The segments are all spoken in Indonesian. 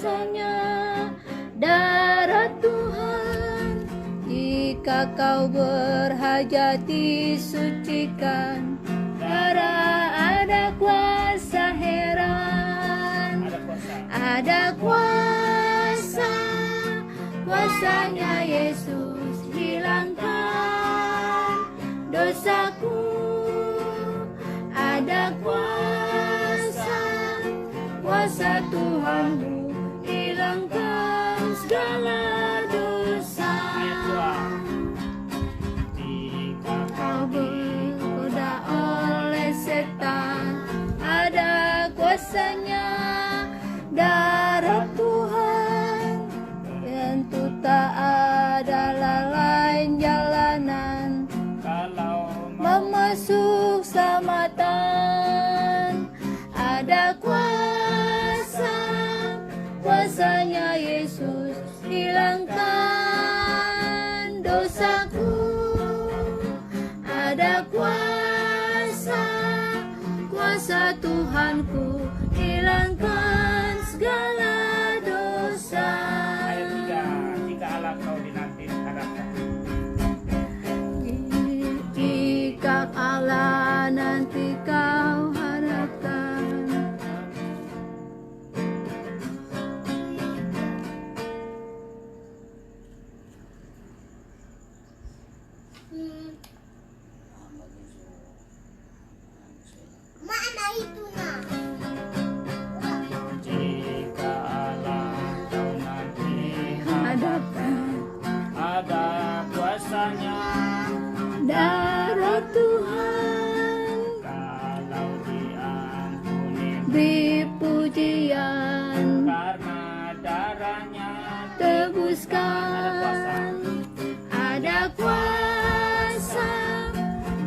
kuasanya darah Tuhan. Jika kau berhajat disucikan, darah ada kuasa heran. Ada kuasa, kuasanya Yesus hilangkan dosaku. Ada kuasa, kuasa Tuhanku hilangkan segala dosa. Jika kau digoda oleh setan, ada kuasanya darah Tuhan. Tentu tak adalah lain jalanan kalau memasuk selamatan. Ada kuasa, kuasanya Yesus hilangkan dosaku. Ada kuasa, kuasa Tuhanku hilangkan segala dosa. Ayat 3, jika Allah kau dinanti harapkan. Jika Allah nanti kau harapkan. Mana itu nak? Jika Allah kau nanti Hadapkan ada kuasanya darah Tuhan, kalau diampuni beri pujian, karena darahnya. tebuskan. Ada kuasa,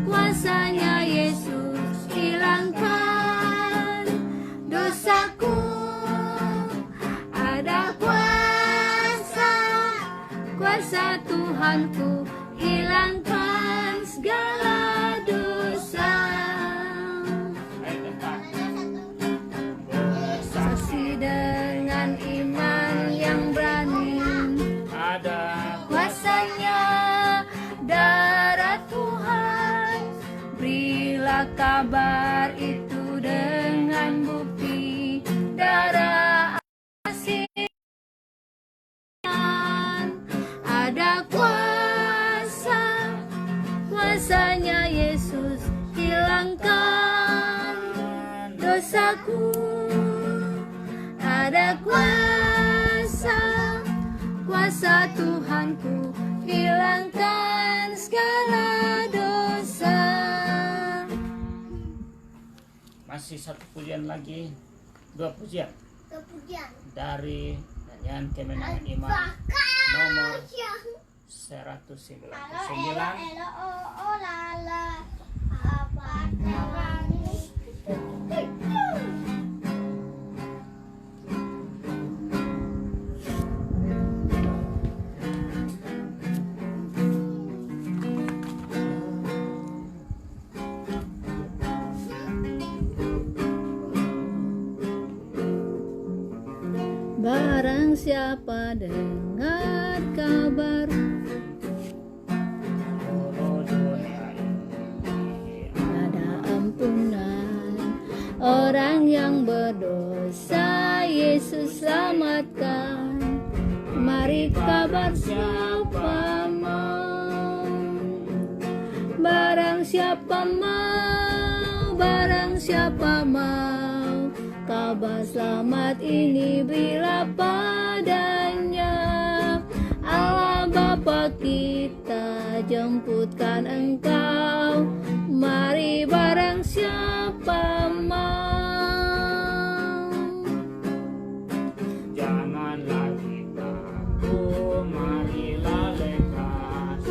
kuasanya Yesus hilangkan dosaku. Ada kuasa, kuasa Tuhanku hilangkan segala dosa. Ayat 4, Saksi dengan iman yang berani, ada kuasanya darah Tuhan. Berilah kabar itu dengan bukti darah kasih. Ada kuasa, kuasanya Yesus hilangkan dosaku. Ada kuasa, kuasa Tuhanku hilangkan segala dosa. masih satu pujian lagi, 2 pujian Kemudian dari nyanyian Kemenangan Iman nomor 199. elo oh lala apa terangi. Barang siapa dengar kabar ada ampunan, orang yang berdosa Yesus selamatkan. Mari kabar siapa mau, barang siapa mau, barang siapa mau, kabar selamat ini berilah padanya. Allah Bapa kita jemputkan engkau, mari barang siapa mau. Jangan lagi takut, marilah lekas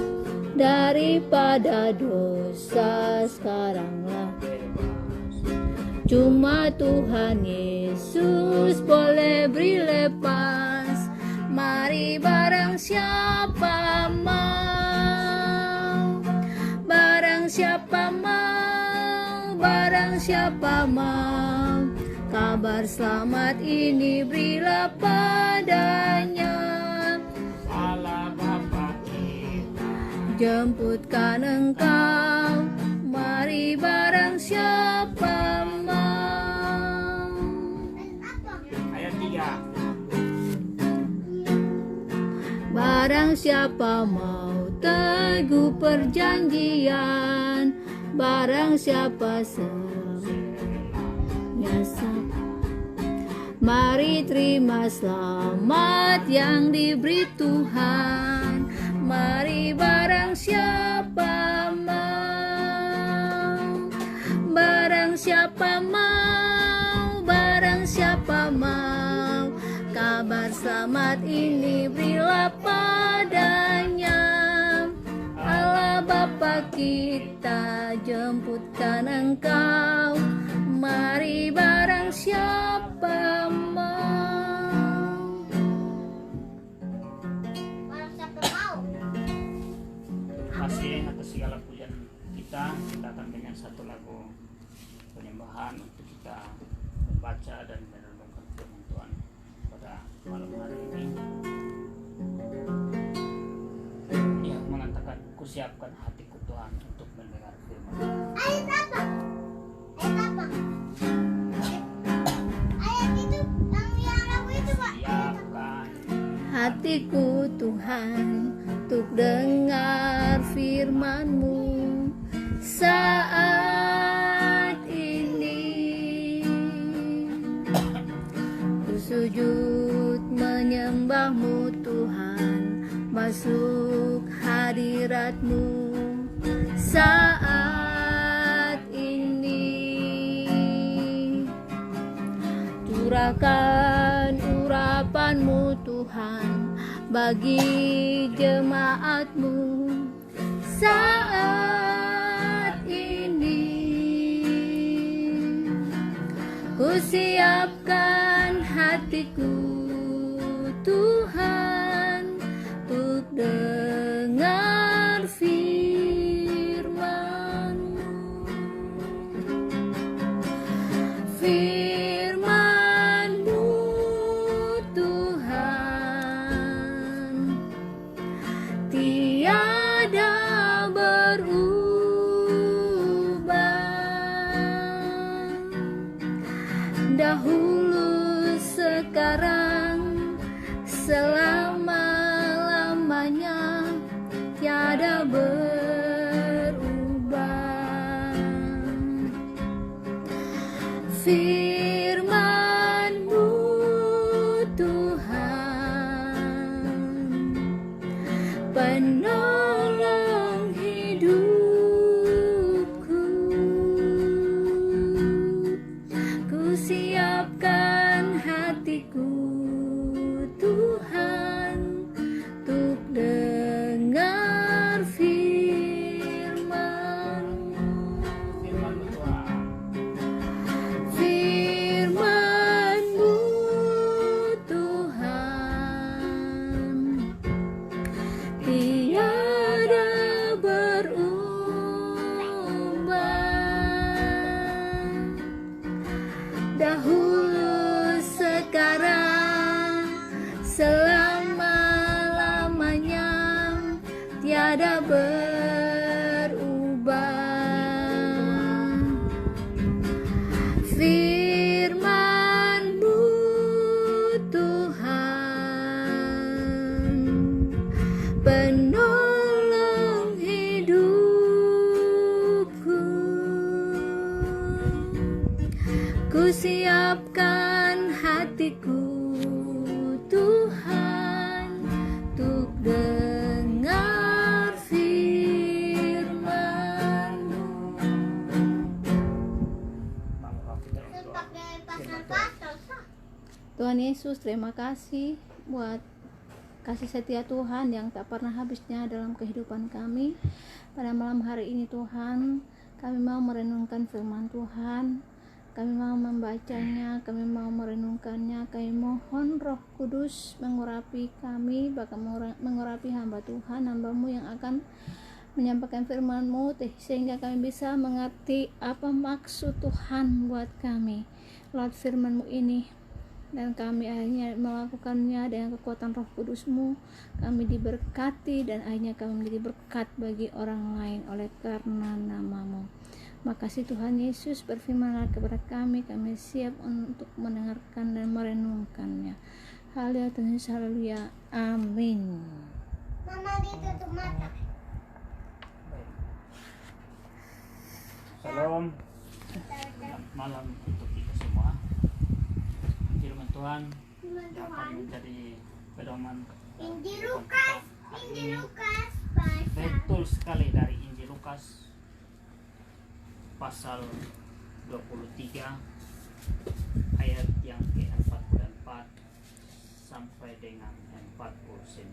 Daripada dosa sekaranglah cuma Tuhan Yesus boleh beri lepas. Mari barang siapa mau, barang siapa mau, barang siapa mau, Kabar selamat ini berilah padanya, Allah Bapa kita. jemputkan engkau, mari barang siapa mau. Ayat 3. Barang siapa mau teguh perjanjian, barang siapa senyasa, mari terima selamat yang diberi Tuhan. Mari barang siapa mau, barang siapa mau, barang siapa mau, kabar selamat ini berilah padanya. Allah Bapa kita, jemputkan engkau, mari barang siapa mau. Barang siapa mau. Kasih atas segala pujian kita akan dengan satu lagu penyembahan untuk kita membaca dan merenungkan firman Tuhan pada malam hari ini. Yang mengatakan, kusiapkan hatiku Tuhan untuk mendengar firman. Ayat apa? Ayat apa? Ayat itu yang lagu itu, Pak. Siapkan Hatiku Tuhan untuk dengar firman-Mu saat ini. Ku sujud menyembah-Mu Tuhan, masuk hadirat-Mu saat ini. Curahkan urapan-Mu Tuhan bagi jemaat-Mu saat ini. Ku siapkan hatiku Tuhan untuk dengar firman-Mu. Firman-Mu Tuhan tiada berubah, dahulu sekarang selama-lamanya tiada berubah. Firman-Mu Tuhan, penolong hidupku. Ku siapkan hatiku Tuhan untuk dengar firman-Mu. firman Tuhan. Firman-Mu Tuhan tiada berubah, dahulu sekarang selama-lamanya tiada berubah. Firman-Mu Tuhan, penolong hidupku. Ku siapkan hatiku Tuhan untuk dengar firman-Mu. Maka kita Terus berdoa. pakai pasal-pasal, Sa. Tuhan Yesus, terima kasih buat kasih setia Tuhan yang tak pernah habisnya dalam kehidupan kami. Pada malam hari ini Tuhan, kami mau merenungkan firman Tuhan, kami mau membacanya, kami mau merenungkannya. Kami mohon Roh Kudus mengurapi kami, bahkan mengurapi hamba Tuhan, hamba-Mu yang akan menyampaikan firman-Mu, sehingga kami bisa mengerti apa maksud Tuhan buat kami. lewat firman-Mu ini, dan kami akhirnya melakukannya dengan kekuatan Roh Kudus-Mu. Kami diberkati dan akhirnya kami menjadi berkat bagi orang lain oleh karena nama-Mu. Makasih Tuhan Yesus, berfirmanlah kepada kami siap untuk mendengarkan dan merenungkannya. Haleluya Tuhan Yesus, haleluya, amin. Mama ditutup mata. Baik. Shalom. Selamat malam untuk kita semua. Firman Tuhan yang akan menjadi pedoman Injil kehidupan Lukas, kita hari Injil ini. Lukas pasal Betul sekali dari Injil Lukas pasal 23 ayat yang ke-44 sampai dengan 49.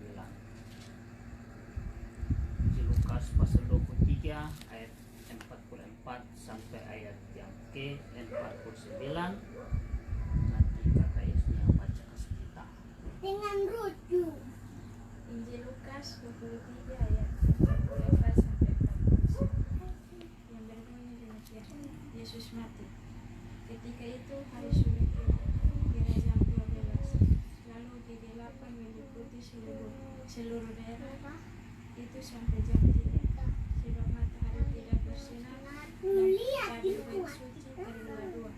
Injil Lukas pasal 23 ayat 44 sampai ayat yang ke-49. Nanti Kakak Yesni yang baca ke kita. dengan rujuk. Injil Lukas 23 ayat 44 sampai 49 yang berbunyi demikian. Yesus mati. Ketika itu hari sudah kira jam 12. Lalu kegelapan meliputi seluruh daerah itu sampai jam 3. Sebab matahari tidak bersinar dan Lihat di pada bait luar. suci kedua-dua.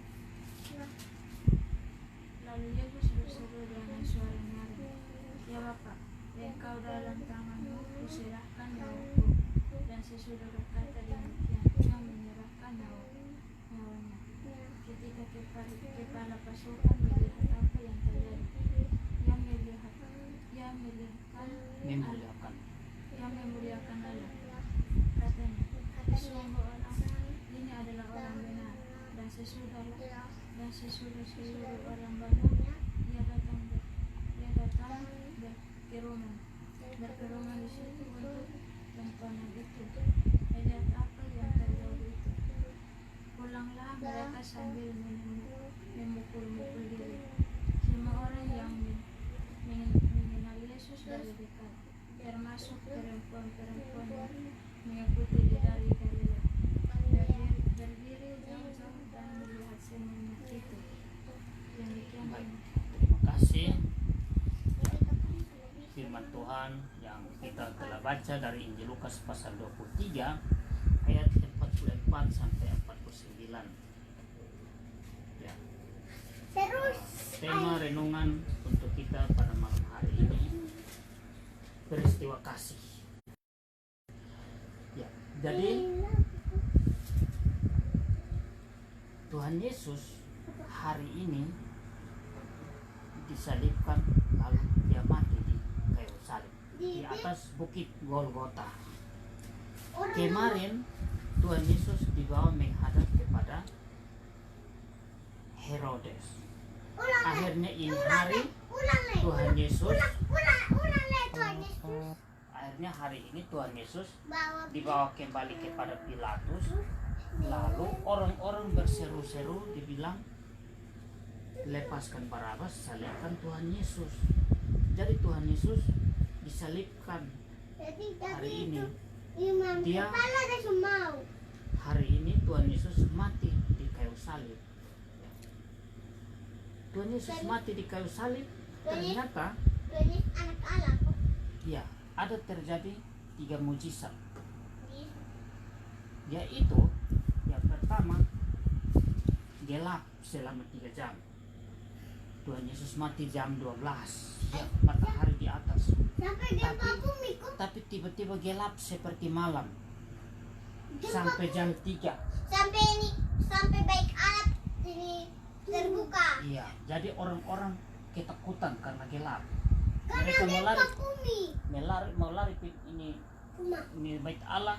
Lalu Yesus berseru dengan suara nyaring, "Ya Bapa, Engkau dalam tangan-Mu kuserahkan nyawaku." Dan sesudah berkata demikian, Ia menyerahkan nyawanya. Ketika kepala pasukan melihat apa yang terjadi, ia memuliakan Allah. Katanya, "Sungguh orang ini adalah orang benar." Dan sesudah seluruh orang banyak, ia datang berkerumun di situ untuk tontonan itu. Melihat apa yang terjadi itu, pulanglah mereka sambil memukul-mukul diri. Semua orang yang mengenal Yesus dari dekat, termasuk perempuan-perempuan yang mengikuti dia dari Galilea, berdiri jauh-jauh dan melihat semuanya itu. Demikian Baik, terima kasih. Firman Tuhan yang kita telah baca dari Injil Lukas pasal 23 ayat 44 sampai 49. Ya. Terus Tema renungan untuk kita pada malam hari ini, peristiwa kasih. Ya, jadi Tuhan Yesus hari ini disalibkan, lalu dia mati di kayu salib di atas bukit Golgota. Kemarin Tuhan Yesus dibawa menghadap kepada Herodes. Akhirnya ini hari Tuhan Yesus, akhirnya hari ini Tuhan Yesus dibawa kembali kepada Pilatus. Lalu orang-orang berseru-seru dibilang, lepaskan Barabas, salibkan Tuhan Yesus. Jadi Tuhan Yesus disalibkan hari ini. Dia hari ini Tuhan Yesus mati di kayu salib. Tuhan Yesus mati di kayu salib. Ternyata anak Allah. ya ada terjadi 3 mujizat, yaitu yang pertama, gelap selama 3 jam. Tuhan Yesus mati jam 12, ya, matahari di atas, Sampai gempa bumi kok. tapi tiba-tiba gelap seperti malam sampai jam 3. Sampai baik alat ini terbuka. Iya, jadi orang-orang ketakutan karena gelap. Karena Mereka gempa bumi. mau lari ini bait Allah.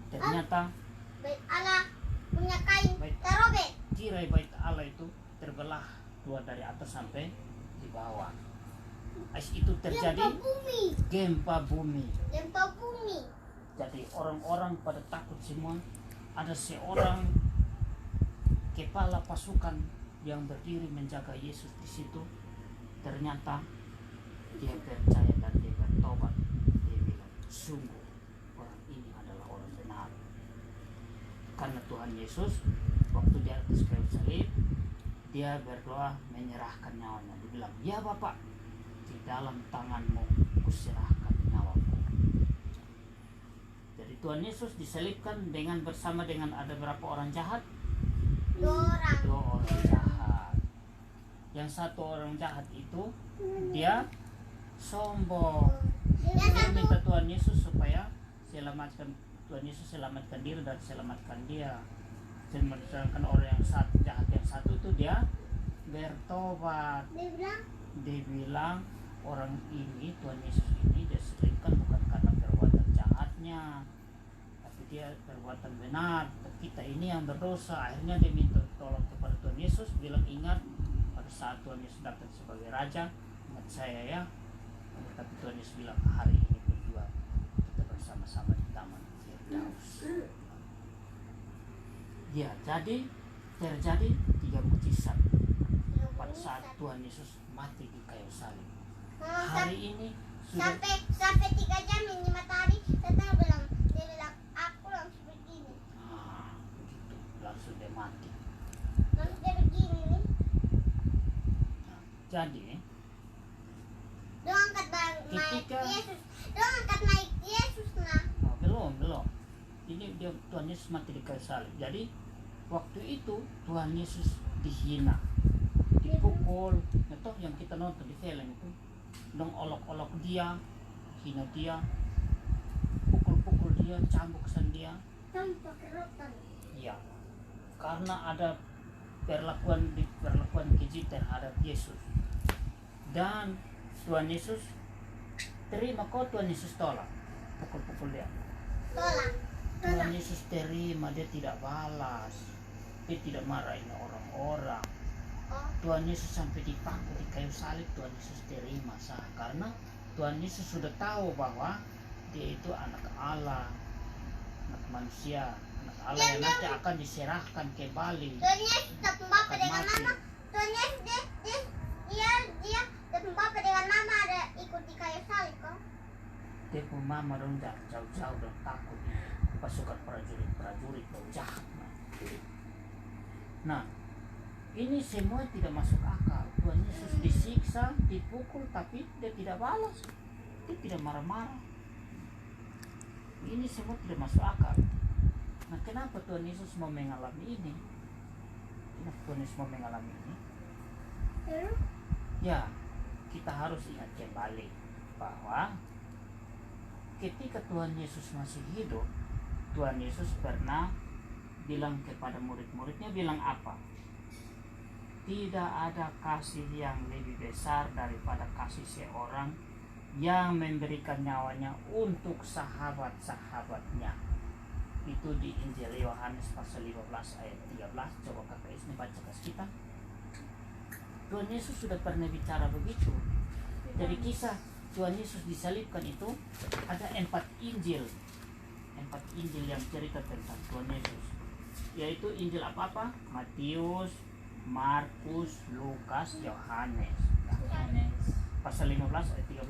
Ternyata Baik Allah punya kain Baik. terobek. tirai bait Allah itu terbelah 2 dari atas sampai di bawah. Itu terjadi Gempa bumi. gempa bumi. Gempa bumi. Jadi orang-orang pada takut semua. Ada seorang kepala pasukan yang berdiri menjaga Yesus di situ. Ternyata dia percaya dan dia bertobat. Dia bilang, sungguh orang ini adalah orang benar. Karena Tuhan Yesus waktu di atas kayu salib, dia berdoa menyerahkan nyawanya. Dia bilang, ya Bapak, di dalam tanganmu kuserahkan nyawaku. Jadi Tuhan Yesus disalibkan bersama dengan ada berapa orang jahat? 2 orang. 2 orang jahat. Yang satu orang jahat itu dia sombong. Dia minta Tuhan Yesus supaya Tuhan Yesus selamatkan diri dan selamatkan dia. Sedangkan orang yang jahat yang satu itu dia bertobat. Dia bilang orang ini, Tuhan Yesus ini dia selipkan bukan karena perbuatan jahatnya, tapi dia perbuatan benar. Kita ini yang berdosa. Akhirnya dia minta tolong kepada Tuhan Yesus, bilang, ingat pada saat Tuhan Yesus datang sebagai Raja, ingat saya ya. Tapi Tuhan Yesus bilang, hari ini berdua kita bersama-sama di Taman Firdaus. Ya, jadi terjadi 3 mukjizat pada saat Tuhan Yesus mati di kayu salib. Hari ini sudah Sampai 3 jam ini matahari datang dia bilang aku langsung begini. Begitu, langsung dia mati. Langsung dia begini nih. Jadi Dia angkat naik Ketika- Yesus. Dia angkat naik Yesus nah. belum. Ini dia Tuhan Yesus mati di kayu salib. Jadi waktu itu Tuhan Yesus dihina, dipukul. Atau yang kita nonton di film itu, dong olok-olok dia, hina dia, pukul-pukul dia, cambukkan dia. Tanpa kerotan. Ya, karena ada perlakuan keji terhadap Yesus. Dan Tuhan Yesus terima kok, Tuhan Yesus tolak pukul-pukul dia. Tolak. Tuhan Yesus terima, dia tidak balas, dia tidak marahin orang-orang. Oh, Tuhan Yesus sampai dipangku di kayu salib, Tuhan Yesus terima sah, karena Tuhan Yesus sudah tahu bahwa dia itu anak Allah, anak manusia, anak Allah yang nanti akan diserahkan kembali. Tuhan Yesus datang Bapa akan dengan mati. mama. Tuhan Yesus dia datang Bapa dengan mama ada ikut di kayu salib kok. Dia pun mama dong jauh-jauh dong, takut pasukan prajurit dong, jahat. Nah, ini semua tidak masuk akal. Tuhan Yesus disiksa, dipukul, tapi dia tidak balas, dia tidak marah-marah. Ini semua tidak masuk akal. Nah, kenapa Tuhan Yesus mau mengalami ini? Kenapa Tuhan Yesus mau mengalami ini? Ya, kita harus ingat kembali bahwa ketika Tuhan Yesus masih hidup, Tuhan Yesus pernah bilang kepada murid-muridnya, bilang apa? Tidak ada kasih yang lebih besar daripada kasih seorang yang memberikan nyawanya untuk sahabat-sahabatnya. Itu di Injil Yohanes pasal 15 ayat 13. Coba kakak Isni baca ke kita. Tuhan Yesus sudah pernah bicara begitu. Dari kisah Tuhan Yesus disalibkan itu ada 4 Injil yang cerita tentang Tuhan Yesus, yaitu Injil apa-apa? Matius, Markus, Lukas, Yohanes. Pasal 15 ayat 13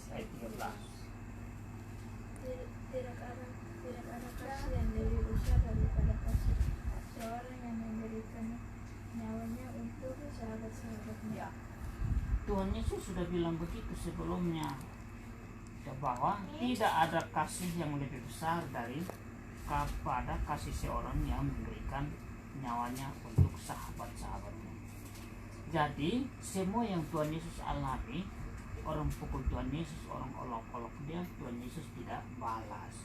ayat 13. Tidak ada kasih yang lebih besar daripada kasih seorang yang memberikan nyawanya untuk sahabat-sahabatnya. Ya, Tuhan Yesus sudah bilang begitu sebelumnya, bahwa tidak ada kasih yang lebih besar daripada kasih seorang yang memberikan nyawanya untuk sahabat-sahabatnya. Jadi semua yang Tuhan Yesus alami, orang pukul Tuhan Yesus, orang olok-olok dia, Tuhan Yesus tidak balas,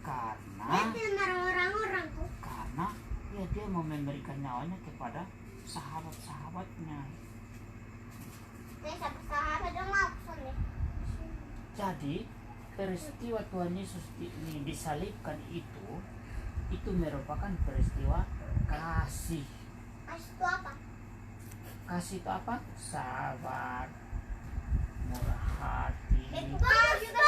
karena orang-orang tuh. karena ya dia mau memberikan nyawanya kepada sahabat-sahabatnya. Saya sahabat dong maksud nih. Jadi peristiwa Tuhan Yesus ini disalibkan itu merupakan peristiwa kasih. Kasih itu apa? Kasih itu apa? Sabar, murah hati.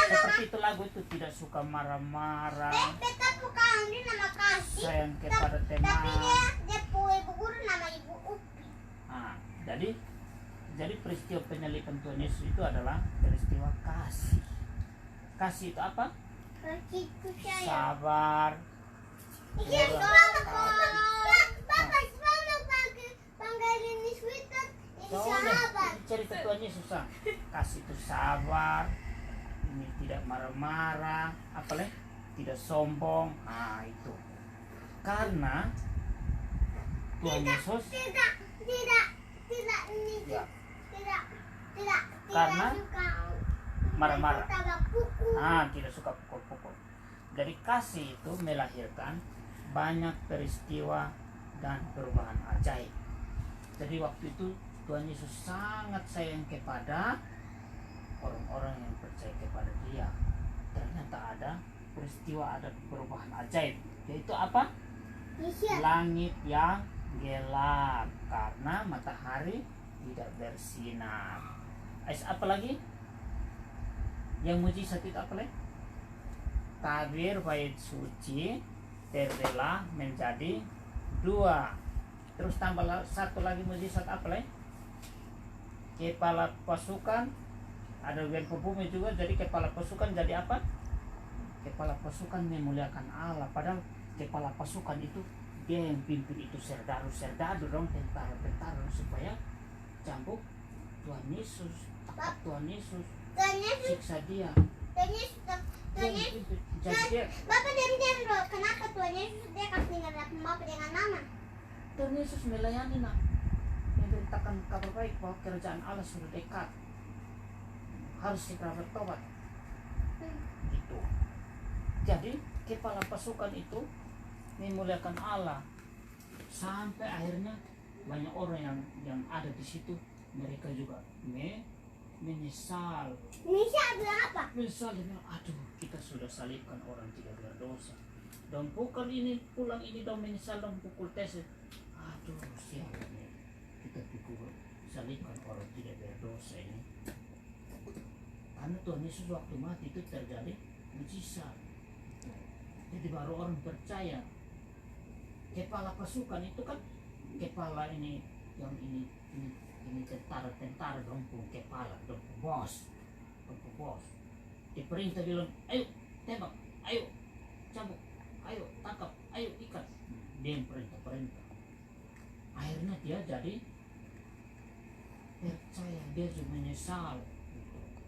Seperti itu lagu itu, tidak suka marah-marah, Beta bukan dia nama kasih. sayang kepada Tapi teman. dia ibu guru nama Ibu Upi. Nah, jadi peristiwa penyaliban Tuhan Yesus itu adalah peristiwa kasih. Kasih itu apa? Begitu saya. sabar, Iya, murah Bapak. Bapak selalu panggil ini sweeter. Ini sahabat. cerita Tuhan Yesus kasih itu sabar, ini tidak marah-marah, apalagi tidak sombong. Nah itu karena Tuhan Yesus Tidak ini. ya Tidak Karena suka marah-marah. tidak pukul. tidak suka pukul-pukul. Dari kasih itu melahirkan banyak peristiwa dan perubahan ajaib. Jadi waktu itu Tuhan Yesus sangat sayang kepada orang-orang yang percaya kepada Dia. Ternyata ada peristiwa, ada perubahan ajaib. Yaitu apa? Iya. Langit yang gelap karena matahari tidak bersinar. Apa lagi? Yang mujizat itu apa lagi? Tabir bait suci terbelah menjadi 2. Terus tambah satu lagi mujizat apa lagi? Kepala pasukan ada bagian ke bumi juga, jadi kepala pasukan jadi apa? Kepala pasukan memuliakan Allah. Padahal kepala pasukan itu dia yang pimpin itu serdadu dong, tentara supaya cambuk Tuhan Yesus, takut Tuhan Yesus, siksa dia. Tuhan Yesus. Jadi dia Bapak diam-diam dulu. Kenapa Tuhan Yesus dia kasih nama Bapak dengan nama? Tuhan Yesus melayani nak, memberitakan kabar baik bahwa kerajaan Allah sudah dekat, harus segera bertobat. Gitu. Jadi kepala pasukan itu memuliakan Allah sampai akhirnya banyak orang yang ada di situ, mereka juga menyesal. Nisha bilang apa? Menyesal, dia bilang, aduh kita sudah salibkan orang tidak berdosa. Dong pukul ini, pulang ini dong menyesal dong pukul tes. Aduh siapa nih kita pukul salibkan orang tidak berdosa ini. Karena Tuhan Yesus waktu mati itu terjadi mujizat. Jadi baru orang percaya. Kepala pasukan itu kan kepala ini yang ini tentara dong kepala dong bos diperintah bilang ayo tembak, ayo cambuk, ayo tangkap, ayo ikat. Dia yang perintah akhirnya dia jadi percaya, dia juga menyesal.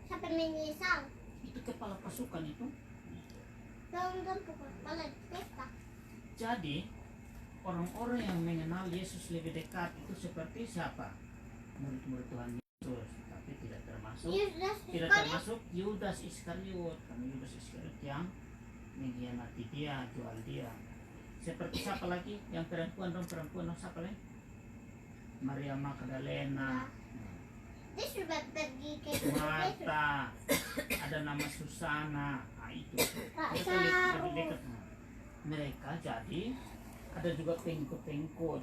Siapa menyesal? Itu kepala pasukan itu. Dong pukul kepala pesta. Jadi orang-orang yang mengenal Yesus lebih dekat itu seperti siapa? Murid-murid Tuhan Yesus, tapi tidak termasuk Yudas Iskariot. Karena Yudas Iskariot yang mengkhianati dia, jual dia. Seperti siapa lagi? Yang perempuan siapa lagi? Maria Magdalena. Dia sudah pergi ke Marta, ada nama Susana. Itu mereka lebih dekat. Mereka jadi ada juga pengikut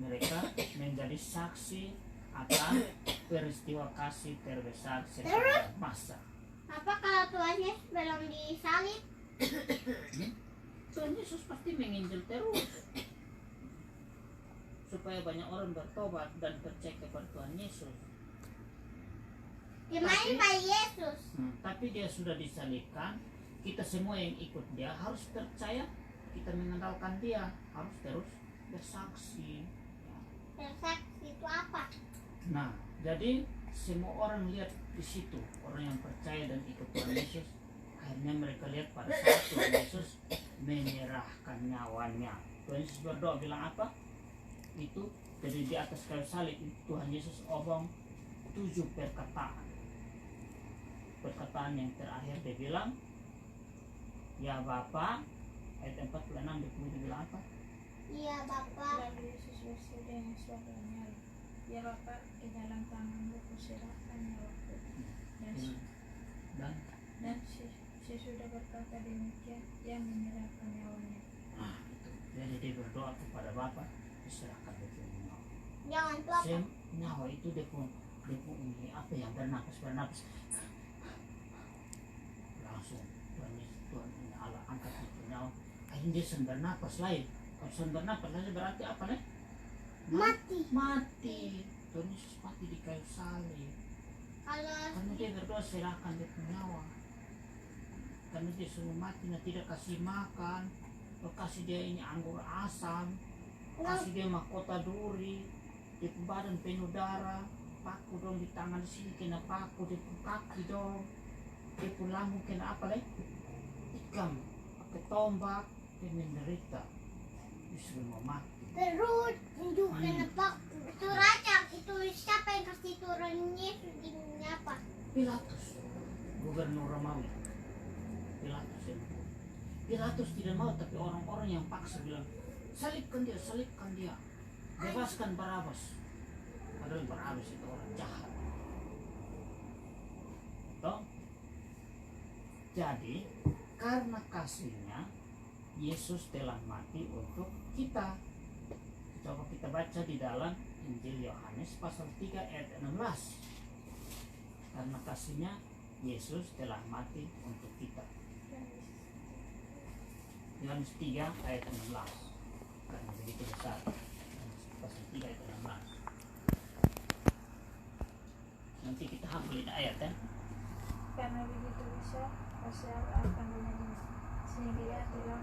mereka menjadi saksi akan peristiwa kasih terbesar sepanjang masa. Apa kalau Tuhan Yesus belum disalib? Tuhan Yesus pasti menginjil terus supaya banyak orang bertobat dan percaya kepada Tuhan Yesus. Gimana Pak Yesus? Tapi dia sudah disalibkan. Kita semua yang ikut dia harus percaya, kita mengandalkan dia, harus terus bersaksi. Bersaksi itu apa? Nah, jadi semua orang lihat di situ, orang yang percaya dan ikut Tuhan Yesus, akhirnya mereka lihat pada saat Tuhan Yesus menyerahkan nyawanya. Tuhan Yesus berdoa bilang apa? Itu jadi di atas kayu salib Tuhan Yesus omong 7 perkataan. Perkataan yang terakhir dia bilang, ya Bapa, ayat 46 dia bilang apa? Iya Bapak. Lalu Yesus berseru dengan suara nyaring, ya Bapa, ke dalam tanganmu kuserahkan nyawaku. Dan sesudah berkata demikian, ia menyerahkan nyawanya. Nah, itu. Jadi dia berdoa kepada Bapa, diserahkan dia punya nyawa. Jangan itu apa? Nyawa itu dia pun ini apa yang bernapas. Langsung Tuhan ini Allah angkat itu nyawa. Akhirnya dia sumber napas lain. Kalau sumber napas lain berarti apa nih? Mati. Tuhan Yesus mati di kayu salib. Kalau Karena dia berdoa serahkan dia punya nyawa. karena dia suruh mati, nah tidak kasih makan, kasih dia ini anggur asam, kasih dia mahkota duri, dia pun badan penuh darah, paku dong di tangan sini kena paku, dia pun kaki dong, dia pun lambung kena apa lagi? Ikam, pakai tombak, dia menderita, dia sudah mau mati. Terus itu kenapa itu raja itu siapa yang kasih turun Yesus ini apa? Pilatus, gubernur Romawi. Pilatus tidak mau, tapi orang-orang yang paksa bilang, salibkan dia, bebaskan Barabas. Padahal Barabas itu orang jahat. Toh? Jadi karena kasihnya Yesus telah mati untuk kita. Coba kita baca di dalam Injil Yohanes pasal 3 ayat 16. Karena kasihnya Yesus telah mati untuk kita. Yohanes 3 ayat 16. Karena begitu besar. Pasal 3 ayat 16. Nanti kita hafalin ayat ya. Karena begitu besar kasih Allah akan dunia, sehingga Ia telah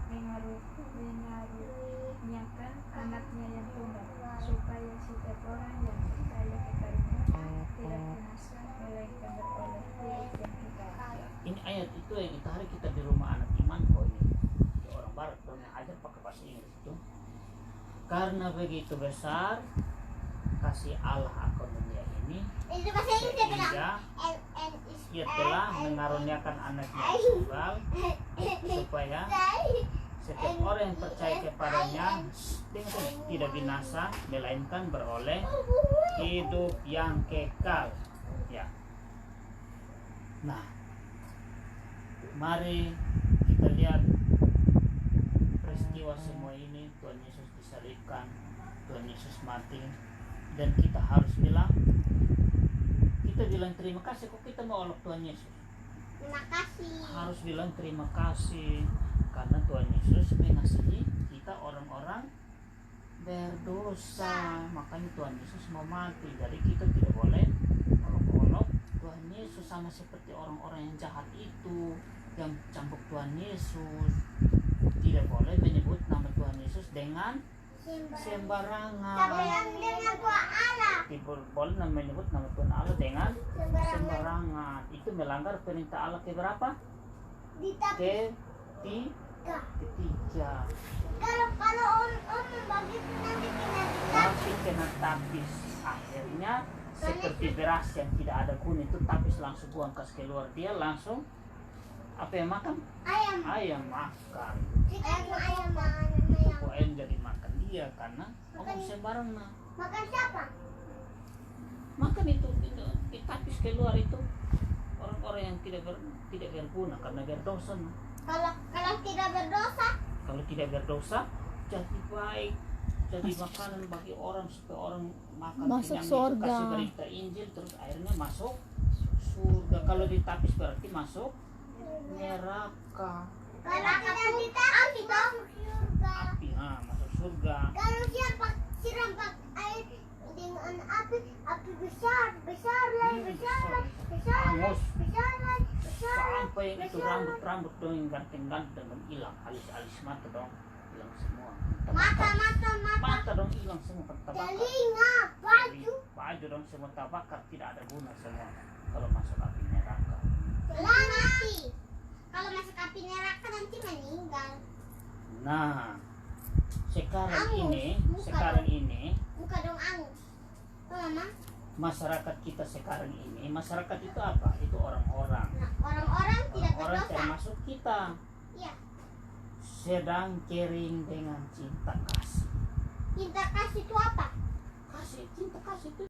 mengaruniakan anaknya yang tunggal, supaya setiap orang yang percaya kepadanya tidak binasa, melainkan beroleh hidup yang kekal. Ini ayat itu yang kita hari kita di rumah anak iman kok ini. Di orang barat tuh yang ajar pakai bahasa Inggris itu. Karena begitu besar kasih Allah akan dunia ini, Itu bahasa Inggris dia bilang. sehingga Ia telah mengaruniakan anaknya yang tunggal, supaya setiap orang yang percaya kepadanya tidak binasa, melainkan beroleh hidup yang kekal. Ya. Nah, mari kita lihat peristiwa semua ini. Tuhan Yesus disalibkan, Tuhan Yesus mati, dan kita harus bilang terima kasih. Kok kita mau olok Tuhan Yesus? Terima kasih. Harus bilang terima kasih karena Tuhan Yesus mengasihi kita orang-orang berdosa. Makanya Tuhan Yesus mau mati. Jadi kita tidak boleh olok-olok Tuhan Yesus, sama seperti orang-orang yang jahat itu yang cambuk Tuhan Yesus. Tidak boleh menyebut nama Tuhan Yesus dengan sembarangan. Dengan Tuhan Allah. Tidak boleh menyebut nama Tuhan Allah dengan sembarangan. Itu melanggar perintah Allah keberapa? Ketiga. Kalau om begitu nanti kena tapis. Akhirnya seperti beras yang tidak ada kuning itu tapis langsung buang kasih keluar, dia langsung apa yang makan? Ayam makan. Ayam jadi makan dia karena ngomong sembarangan. Makan siapa? Makan itu tapis keluar itu orang-orang yang tidak berguna karena berdosa. Kalau tidak berdosa? Kalau tidak berdosa jadi baik, jadi makanan bagi orang supaya orang makan masuk kenyang, surga. kasih berita Injil terus akhirnya masuk surga. Kalau ditapis berarti masuk neraka. Kalau tidak ditapis masuk surga. Api, masuk surga. Kalau siapa siram pakai air dengan api besar lagi. Sampai itu rambut dong yang ganteng-ganteng dan hilang, alis mata dong hilang semua. Mata dong hilang semua, terbakar. Telinga, Baju dong semua terbakar, tidak ada guna semua kalau masuk api neraka. mati. Kalau masuk api neraka nanti meninggal. Nah, sekarang Angus, ini Buka dong angus. Mama. masyarakat kita sekarang ini, masyarakat itu apa? Itu orang-orang. Nah, orang-orang tidak Orang berdosa. termasuk kita Iya. sedang kering dengan cinta kasih. Cinta kasih itu apa? Cinta kasih itu